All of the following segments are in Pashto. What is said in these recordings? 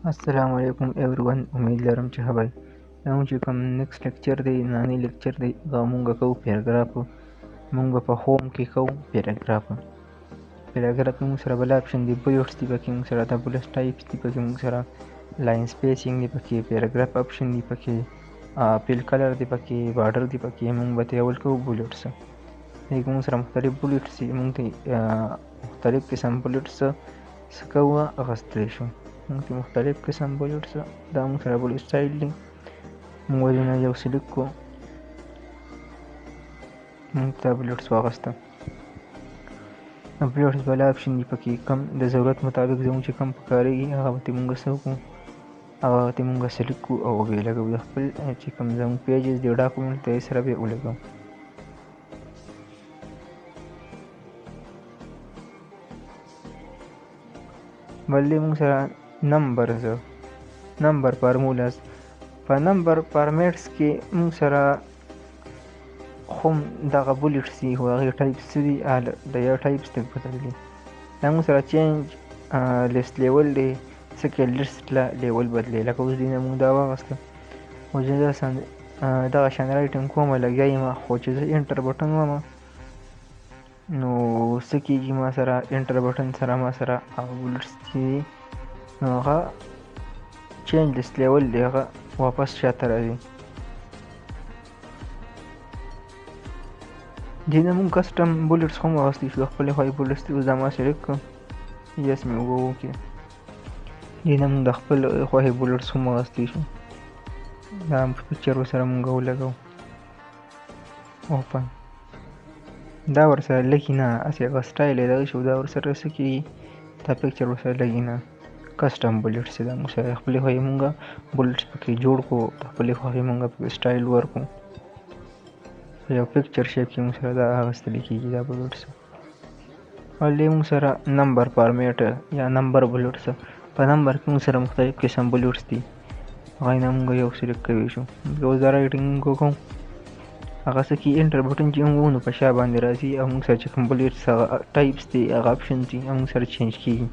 السلام عليكم everyone. امید لرم چې ښه وئ. نن چې کوم نیکسټ لیکچر دی نانی لیکچر دی هغه مونږ کوو پیراګراف. مونږ به په هوم کې کوو پیراګراف. پیراګراف کې مونږ سره بل آپشن دی بولټس دی، پکې مونږ سره د بولټس ټایپس دی، پکې مونږ سره لاین سپیسینګ دی، پکې پیراګراف آپشن دی، پکې فیل کلر دی، پکې بارډر دی، پکې مونږ به تیول کوو بولټس. دې کې مونږ سره مختلف بولټس دي، مونږ ته مختلف قسم بولټس څه کوو اخیستلی شو. مونږ ته مختلف قسم بولټس دا مونږ سره بولټ سټایل دی. مونږ وجه یو سلیکټ کړو، مونږ ته بولټس واخیسته. بولټس بل آپشن دی، پکې کم د ضرورت مطابق زموږ چې کم پکارېږي هغه به مونږ څه وکړو، هغه به مونږ سلیکټ کړو او به یې لګوو. د خپل چې کوم زموږ پیجز دی ډاکومنټ ته یې سره به یې ولګوو. بل دی مونږ سره نمبر فارمولاز. په نمبر فارمیټس کې مونږ سره هم دغه بولټس دي، خو هغې ټایپس څه دي د یو ټایپس ته بدل دي. دا مونږ سره چینج لیست لیول دی، څه کې لیست لیول بدلوي. لکه اوس دې نه مونږ دا واخیسته، خو چې دغه شان رایټینګ کومه لګیا یم، خو چې زه انټر بټن ومه نو څه کېږي، ما سره انټر بټن سره ما سره هغه بولټس چې دي نو هغه چینج لیست لیول دی، هغه واپس شاته راځي. دې نه مونږ کسټم بولټس هم واخیستی شو، خپلې خواهي بولټس دي. اوس دا ما سلیکټ کړه، یس مې وکړې. دې نه مونږ د خپل خواهي بولټس هم واخیستی شو. دا پکچر ورسره مونږ ولګوو اوپن. دا ورسره لګي نه، هسې هغه سټایل یې دغه شو، دا ورسره څه کېږي، دا پکچر ورسره لګي نه. کسټم بولټس دا مونږ سره خپلې خواهي مونږ بولټس پکې جوړ کړو، د خپلې خواهي مونږ پکې سټایل ورکړو. په یو پکچر شیپ کې مونږ سره دا اخیستلی کېږي دا بولټس. او دې مونږ سره نمبر فارمیټ یا نمبر بولټس. په نمبر کې مونږ سره مختلف قسم بولټس دي، هغه نه مونږ یو سلیکټ کولی شو. اوس دا رایټینګ مونږ وکړو، هغه څه کې انټر بټن چې مونږ نو په شا باندې راځي، او مونږ سره چې کوم بولټس هغه ټایپس دي، هغه آپشنز دي، مونږ سره چینج کېږي.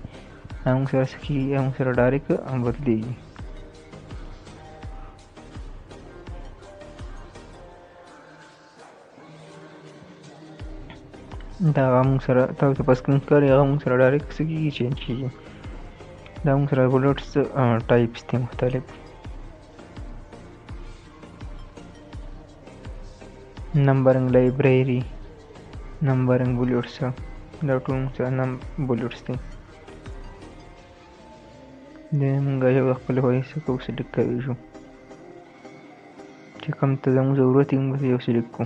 مونږ سره څه کېږي، مونږ سره ډایرکټ بدلېږي. دا هغه مونږ سره تاسو ته په سکرین ښکاري، هغه مونږ سره ډایرکټ څه کېږي، چینج کېږي. دا مونږ سره بولټس ټایپس دي مختلف. نمبرنګ لایبرري، نمبرنګ بولټس، دا ټول مونږ سره بولټس دي. دا مونږ یو د خپلې خواهي څه کوو، سلیکټ کولی شو. چې کوم ته زموږ ضرورت وي مونږ ته یو سلیکټ کړو.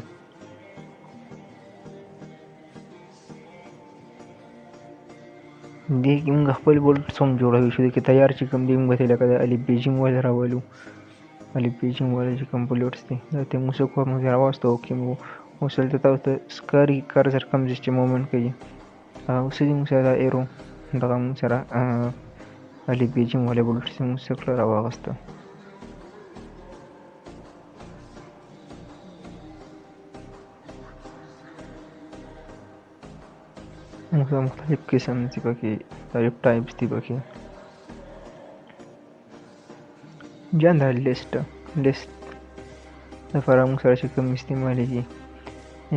دې کې مونږ خپل بولټس هم جوړولی شو. دې کې تیار چې کوم دی مونږ ته لکه د الف ب جیم والا راولو، الف ب جیم والا چې کوم بولټس دي دا ته مونږ څه کوو، مونږ راواستو کې مو اوس دلته تاسو ته ښکاري کرسر کوم ځای چې مومنټ کوي، هغه اوس دي مونږ سره دا ایرو دغه مونږ سره الف ب جیم والا بولټس مونږ څه کړه راواغسته. مونږ سره مختلف قسم دي پکې، مختلف ټایپس دي پکې. جنرال لیست لپاره مونږ سره چې کوم استعمالیږي،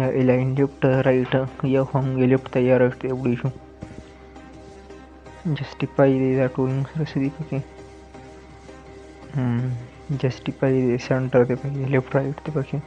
یا الاین لیفټ رایټ، یا هم لیفټ ته یا رایټ ته وړی شو. جسټیفای دی، دا ټول مونږ سره څه دي پکې، جسټیفای دی، سنټر دی پکې، لیفټ رایټ دی پکې.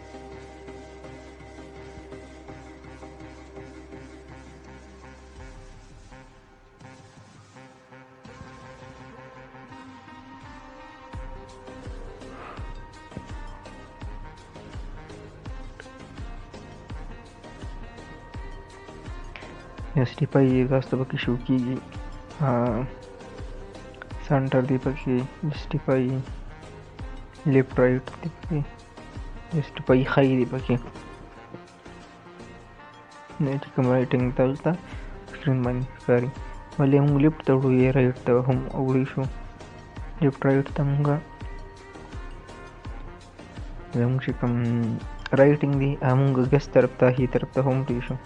جسټیفای تاسو ته پکې شو کېږي، سنټر دی پکې، جسټیفای لیفټ رایټ دی پکې، جسټیفای ښایي دی پکې. دا چې کوم رایټینګ تاسو ته سکرین باندې ښکاري. ولې موږ لیفټ ته وړو یا رایټ ته هم وړی شو. لیفټ رایټ ته موږ زموږ چې کوم رایټینګ دی هغه موږ ګس طرف ته هي طرف ته هم وړی شو.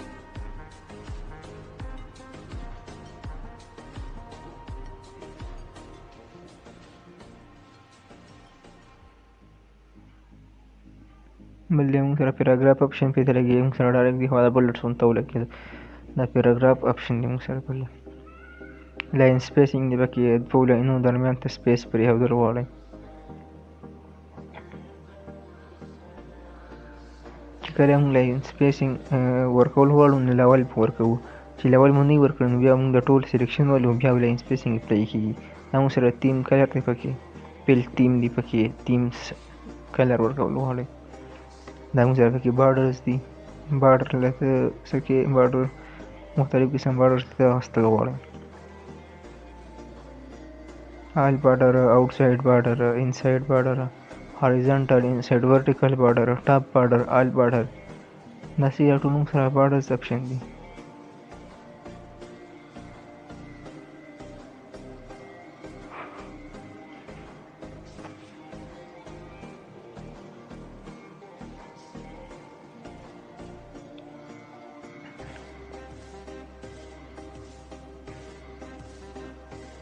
Beli mung sara paragraph option pe lagi mung sara direct di hawala bullet sun tawla kida da paragraph option di mung sara beli line spacing di baki فوق إنه درمیان ته space پرې ښودل غواړئ چې کله موږ line spacing ورکول غواړو نو level په ورکوو چې level مو نه وي ورکړی نو بیا موږ د ټول selection والو بیا line spacing اپلای کیږي دا موږ سره theme color دی پکې fill theme دی پکې themes color ورکول غواړئ دا موږ سره پکې borders دي border لته څه کې border مختلف قسم borders ته راوستل غواړئ all border outside border inside border horizontal inside vertical border top border all border داسې یو ټول موږ سره borders option دي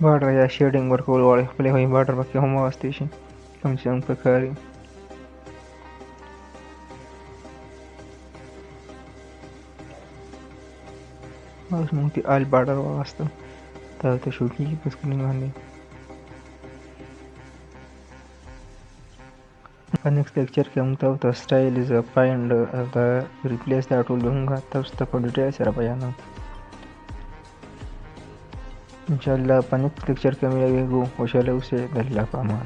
بارډر یا شیډینګ ورکول غواړئ خپلې هوایي بارډر پکې هم واغوستی شي کوم چې موږ پکار وي اوس موږ دې آل بارډر واغوسته دا ورته شو کېږي په سکرین باندې په نیکسټ لیکچر کې موږ ته سټایل از فایند د ریپلیس دا ټول به موږ تاسو ته په ډیټیل سره بیانوو انشاءالله په نیکسټ لیکچر کې ملاقات کوو خوشحاله اوسئ د الله په امان